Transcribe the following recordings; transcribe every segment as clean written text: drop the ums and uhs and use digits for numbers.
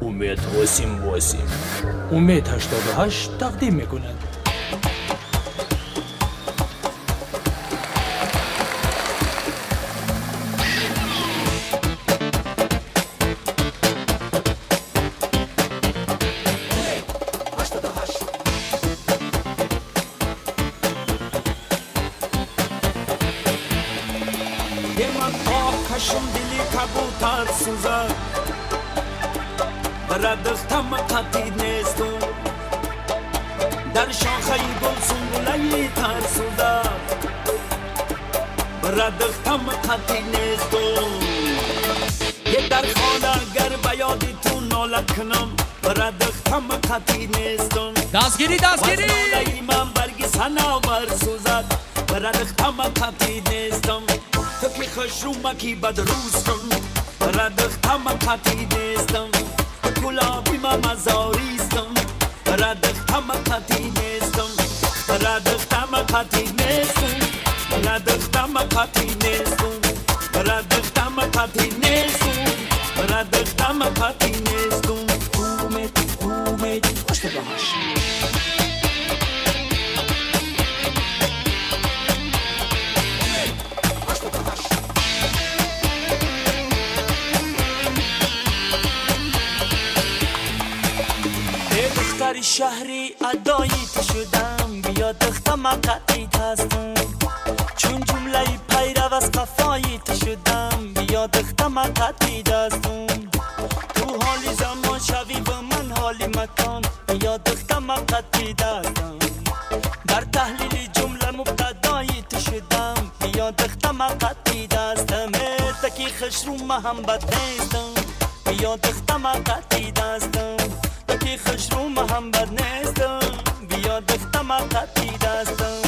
امید واسیم امید 88 تقدیم میکند. آتشم دلی کبوتر سوزد بردختم قطعی نیستم در شاخه گل سنبوله تر سوزد بردختم قطعی نیستم یه در خانه گر به یاد تو ناله کنم بردختم قطعی نیستم دستگیری ناله من برگی سناور سوزد بردختم قطعی نیستم تو که خوش رو مکی بد روز کن ردختم قطعی نیستم گلابی من مزاریستم ردختم قطعی نیستم ردختم قطعی نیستم ردختم قطعی نیستم ردختم قطعی نیستم ردختم قطعی نیستم اومد خوش باش دختر شهری اداییت شدم بیا دختم قطعیت هستم چون جمله پیرو از قفاییت شدم بیا دختم قطعیت هستم تو حالی زمان شوی و من حالی مکان بیا دختم قطعیت هستم در تحلیل جمله مبتداییت شدم بیا دختم قطعیت هستم تکی خش رو محبت نیستم بیا دختم قطعیت هستم تکی خوش رو محبت نیستم بیا دختم قطعی دستم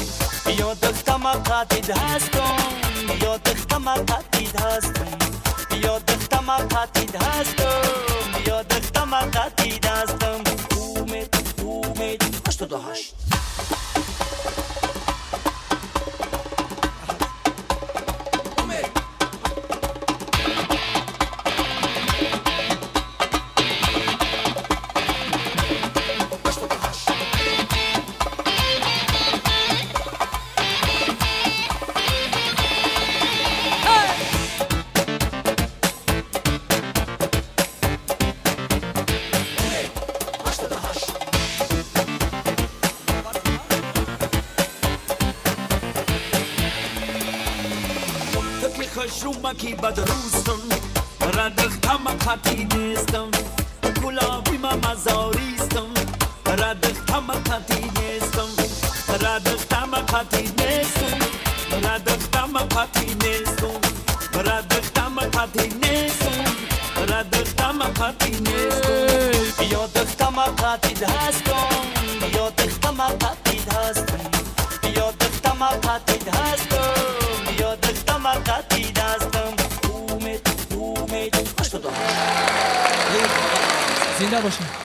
بیا دختم قطعی دستم بیا دختم قطعی دستم بیا دختم قطعی دستم بیا دختم قطعی دستم اومد 88 خوش رو مکی بد روزتم ردختم قطعی نیستم گلابی من مزاریستم ردختم قطعی نیستم ردختم قطعی نیستم ردختم قطعی نیستم ردختم قطعی نیستم ردختم قطعی نیستم بیا دختم قطعی دستم بیا دختم قطعی دستم بیا دختم قطعی دستم بیا دختم قطعی دستم اومد 88 زنده باشین.